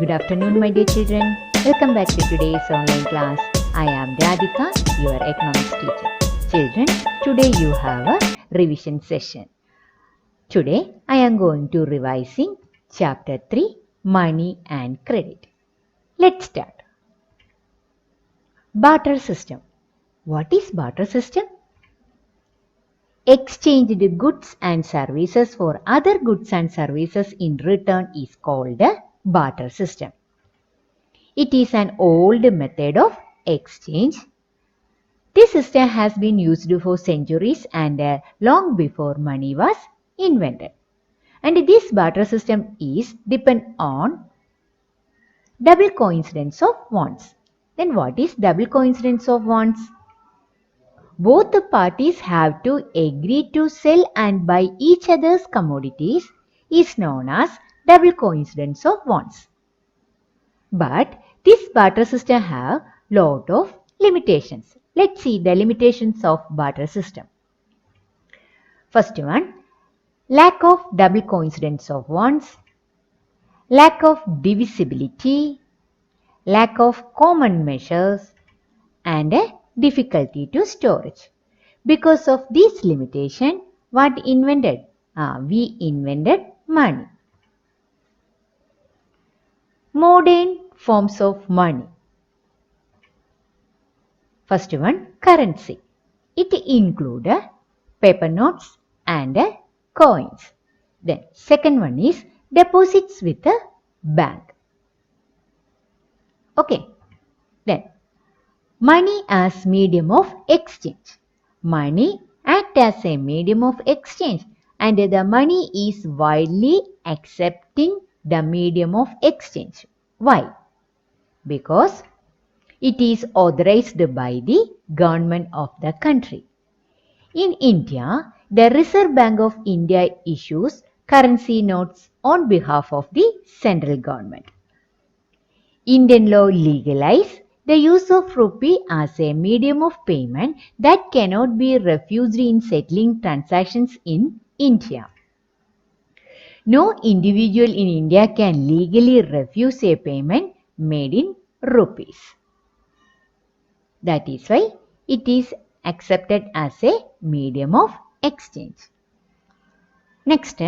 Good afternoon, my dear children. Welcome back to today's online class. I am Radhika, your economics teacher. Children, today you have a revision session. Today I am going to revising chapter 3, Money and Credit. Let's start. Barter system. What is barter system? Exchanged goods and services for other goods and services in return is called a barter system. It is an old method of exchange. This system has been used for centuries and long before money was invented. And this barter system is depend on double coincidence of wants. Then what is double coincidence of wants? Both the parties have to agree to sell and buy each other's commodities is known as double coincidence of wants. But this barter system have lot of limitations. Let's see the limitations of barter system. First one, lack of double coincidence of wants, lack of divisibility, lack of common measures, and a difficulty to storage. Because of this limitation, what invented? We invented money. Modern forms of money. First one, currency. It includes paper notes and coins. Then second one is deposits with a bank. Okay. Then money as medium of exchange. Money act as a medium of exchange and the money is widely accepting the medium of exchange. Why? Because it is authorized by the government of the country. In India, the Reserve Bank of India issues currency notes on behalf of the central government. Indian law legalized the use of rupee as a medium of payment that cannot be refused in settling transactions in India. No individual in India can legally refuse a payment made in rupees. That is why it is accepted as a medium of exchange. Next,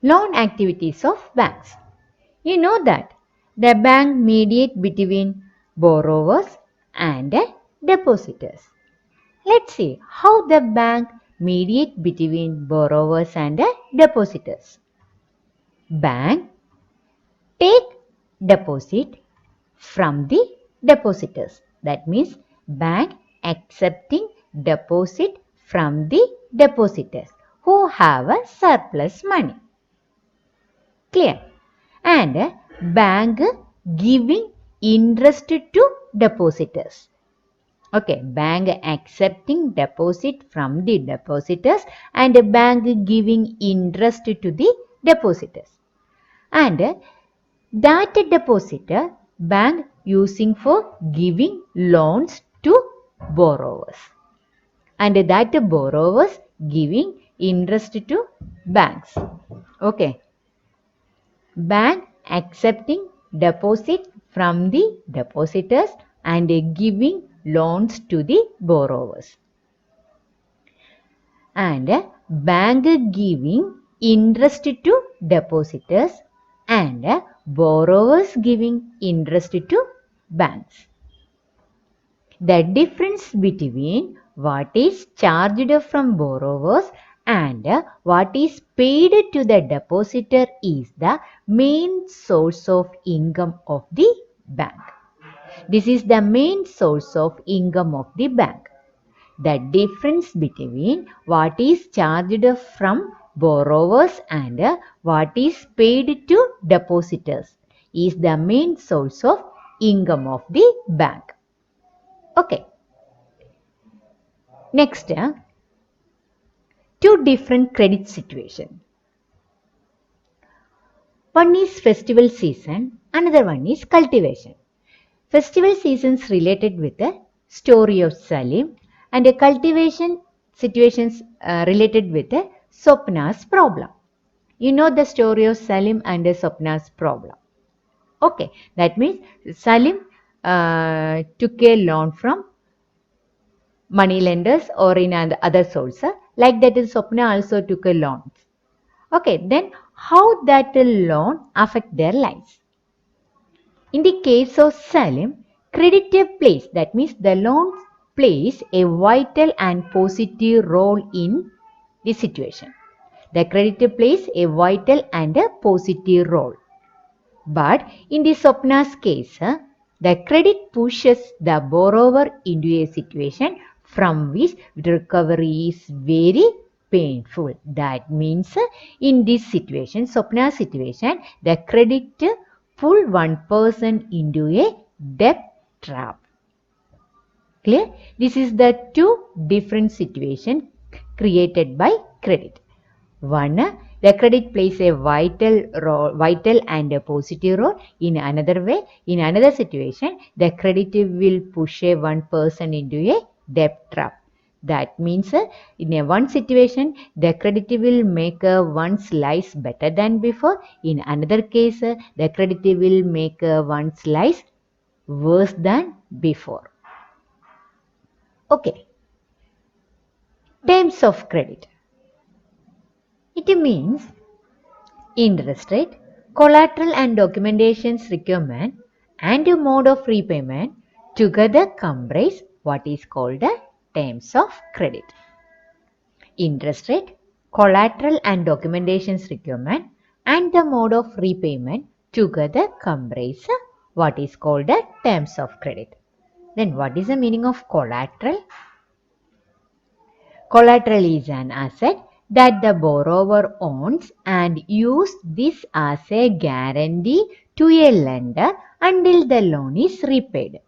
loan activities of banks. You know that the bank mediate between borrowers and depositors. Let's see how the bank mediate between borrowers and depositors. Bank take deposit from the depositors. That means bank accepting deposit from the depositors who have a surplus money. Clear? And bank giving interest to depositors. Okay, bank accepting deposit from the depositors and bank giving interest to the depositors. And that depositor bank using for giving loans to borrowers. And that borrowers giving interest to banks. Okay. Bank accepting deposit from the depositors and giving loans to the borrowers. And bank giving interest to depositors and borrowers giving interest to banks. The difference between what is charged from borrowers and what is paid to the depositor is the main source of income of the bank. This is the main source of income of the bank. The difference between what is charged from borrowers and what is paid to depositors is the main source of income of the bank. Okay. Next, two different credit situations. One is festival season, another one is cultivation. Festival seasons related with the story of Salim and a cultivation situations related with the Sopna's problem. You know the story of Salim and Sopna's problem. Okay, that means Salim took a loan from money lenders or in other sources. Like that, Swapna also took a loan. Okay, then how that loan affect their lives? In the case of Salim, creditor plays, that means the loan plays a vital and positive role in the situation. The creditor plays a vital and a positive role. But in the Swapna's case, the credit pushes the borrower into a situation from which recovery is very painful. That means in this situation, Swapna's situation, the credit pull one person into a debt trap. Clear? This is the two different situations created by credit. One, the credit plays a vital and a positive role. In another way, in another situation, the credit will push a one person into a debt trap. That means in a one situation, the credit will make one's life better than before. In another case, the credit will make one's life worse than before. Okay, terms of credit. It means interest rate, collateral and documentations requirement, and a mode of repayment together comprise what is called the terms of credit. Interest rate, collateral and documentations requirement, and the mode of repayment together comprise what is called the terms of credit. Then what is the meaning of collateral? Collateral is an asset that the borrower owns and uses this as a guarantee to a lender until the loan is repaid.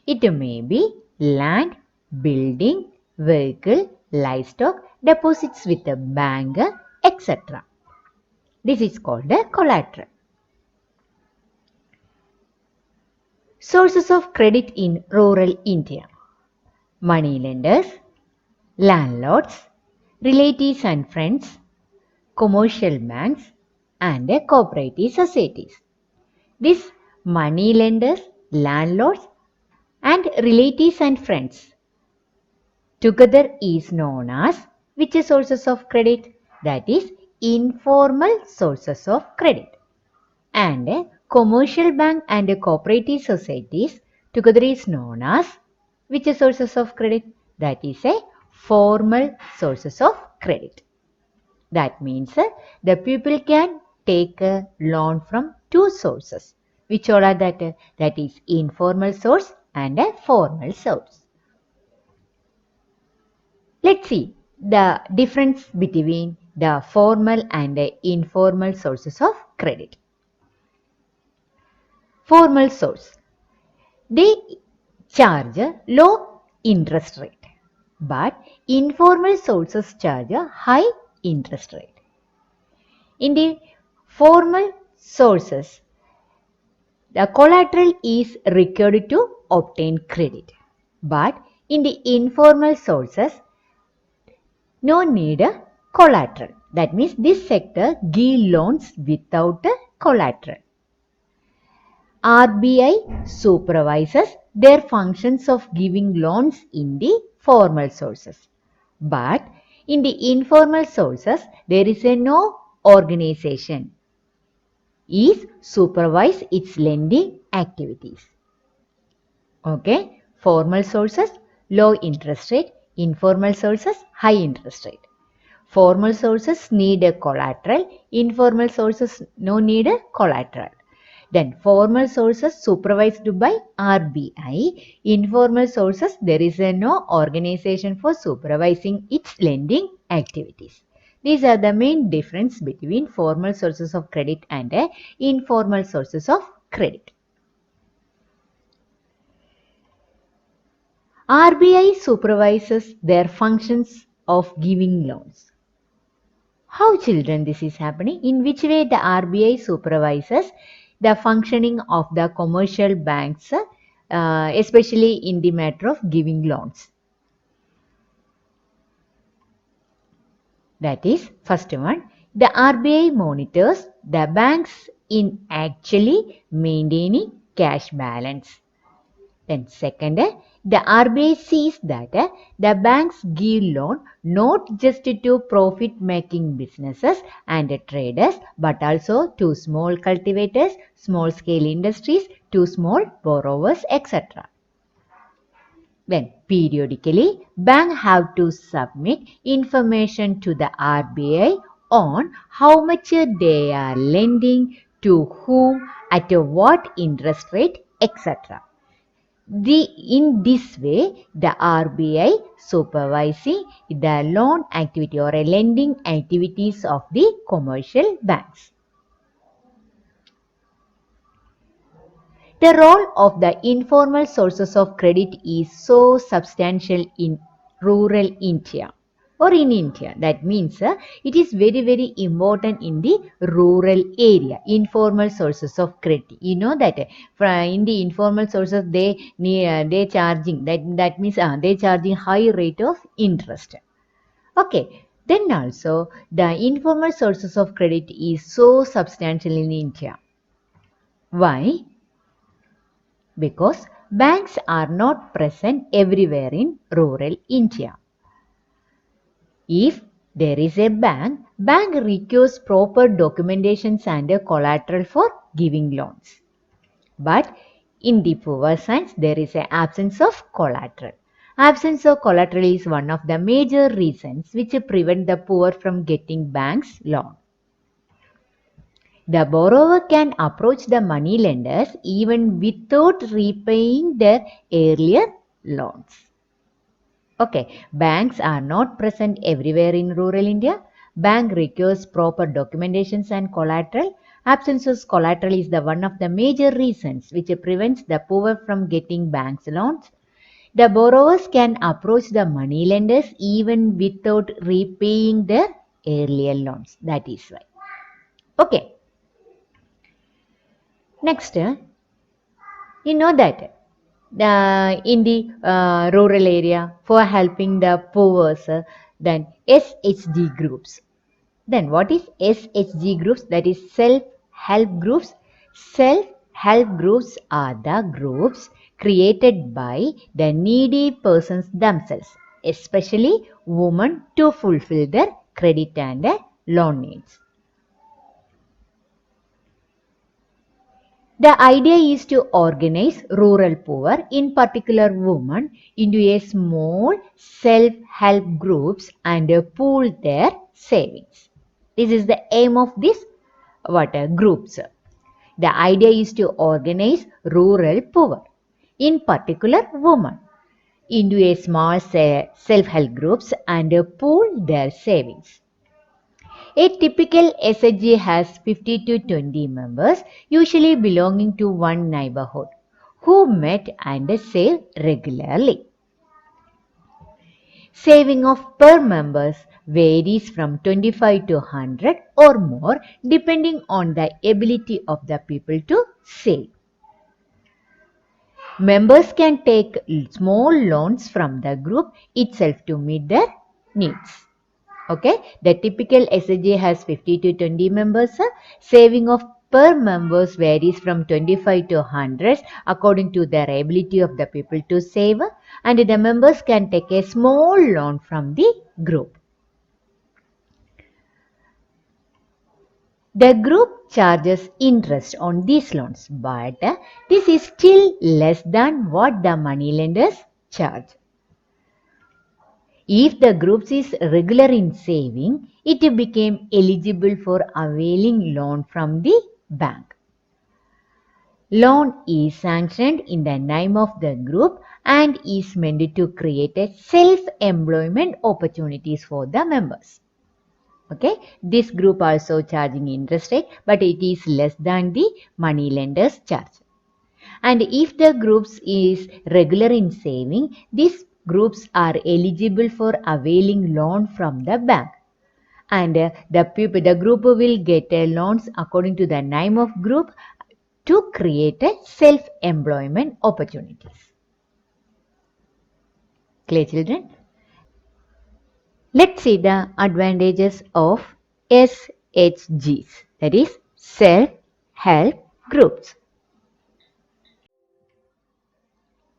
It may be land, building, vehicle, livestock, deposits with a bank, etc. This is called a collateral. Sources of credit in rural India. Money lenders, landlords, relatives and friends, commercial banks, and cooperative societies. These money lenders, landlords, and relatives and friends together is known as which sources of credit? That is informal sources of credit. And commercial bank and cooperative societies together is known as which sources of credit? That is a formal sources of credit. That means the people can take a loan from two sources. Which all are that? That is informal source and a formal source. Let's see the difference between the formal and the informal sources of credit. Formal source. They charge a low interest rate, but informal sources charge a high interest rate. In the formal sources, the collateral is required to obtain credit, but in the informal sources, no need a collateral. That means this sector give loans without a collateral. RBI supervises their functions of giving loans in the formal sources. But in the informal sources, there is no organization is supervise its lending activities. Okay, formal sources, low interest rate, informal sources, high interest rate. Formal sources need a collateral, informal sources no need a collateral. Then formal sources supervised by RBI, informal sources there is no organization for supervising its lending activities. These are the main difference between formal sources of credit and informal sources of credit. RBI supervises their functions of giving loans. How children this is happening? In which way the RBI supervises the functioning of the commercial banks, especially in the matter of giving loans? That is, first one, the RBI monitors the bank's in actually maintaining cash balance. Then second, the RBI sees that the banks give loan not just to profit-making businesses and traders, but also to small cultivators, small-scale industries, to small borrowers, etc. Then periodically, banks have to submit information to the RBI on how much they are lending, to whom, at what interest rate, etc. In this way, the RBI supervising the loan activity or lending activities of the commercial banks. The role of the informal sources of credit is so substantial in rural India or in India. That means it is very, very important in the rural area. Informal sources of credit. You know that in the informal sources they charging that means they charging high rate of interest. Okay. Then also the informal sources of credit is so substantial in India. Why? Because banks are not present everywhere in rural India. If there is a bank requires proper documentations and a collateral for giving loans. But in the poor science, there is an absence of collateral. Absence of collateral is one of the major reasons which prevent the poor from getting banks loan. The borrower can approach the money lenders even without repaying their earlier loans. Okay, banks are not present everywhere in rural India. Bank requires proper documentations and collateral. Absence of collateral is the one of the major reasons which prevents the poor from getting banks loans. The borrowers can approach the money lenders even without repaying their earlier loans. That is why. Okay. Next, you know that in the rural area for helping the poor, then SHG groups. Then what is SHG groups? That is self-help groups. Self-help groups are the groups created by the needy persons themselves, especially women, to fulfill their credit and loan needs. The idea is to organize rural poor, in particular women, into a small self-help groups and pool their savings. This is the aim of this groups. The idea is to organize rural poor, in particular women, into a small self-help groups and pool their savings. A typical SHG has 50 to 20 members, usually belonging to one neighborhood, who met and save regularly. Saving of per members varies from 25 to 100 or more depending on the ability of the people to save. Members can take small loans from the group itself to meet their needs. Okay, the typical SHG has 50 to 20 members. Saving of per members varies from 25 to 100 according to their ability of the people to save, and the members can take a small loan from the group. The group charges interest on these loans, but this is still less than what the moneylenders charge. If the group is regular in saving, it became eligible for availing loan from the bank. Loan is sanctioned in the name of the group and is meant to create a self-employment opportunities for the members. Okay, this group also charging interest rate, but it is less than the money lenders charge. And if the groups is regular in saving, these groups are eligible for availing loan from the bank. And the group will get loans according to the name of group to create a self-employment opportunities. Clear, children? Let's see the advantages of SHGs, that is self help groups.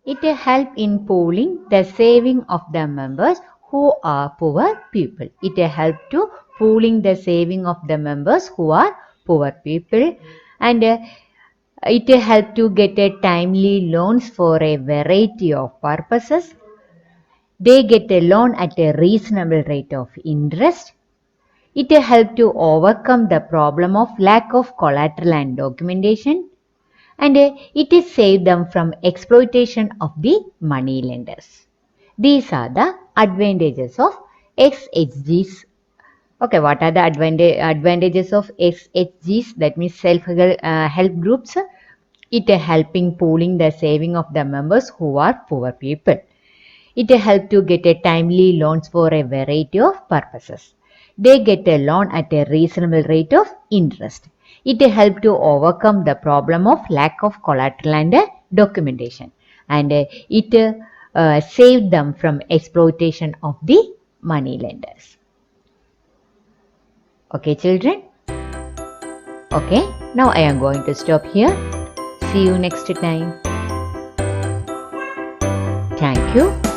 It helps in pooling the saving of the members who are poor people. It helps to pooling the saving of the members who are poor people, and it helps to get a timely loans for a variety of purposes. They get a loan at a reasonable rate of interest. It helps to overcome the problem of lack of collateral and documentation, and it is saved them from exploitation of the money lenders. These are the advantages of XHGs. Okay, what are the advantages of XHGs? That means help groups. It helping pooling the saving of the members who are poor people. It helps to get a timely loans for a variety of purposes. They get a loan at a reasonable rate of interest. It helps to overcome the problem of lack of collateral and documentation. And it saved them from exploitation of the money lenders. Okay, children? Okay, now I am going to stop here. See you next time. Thank you.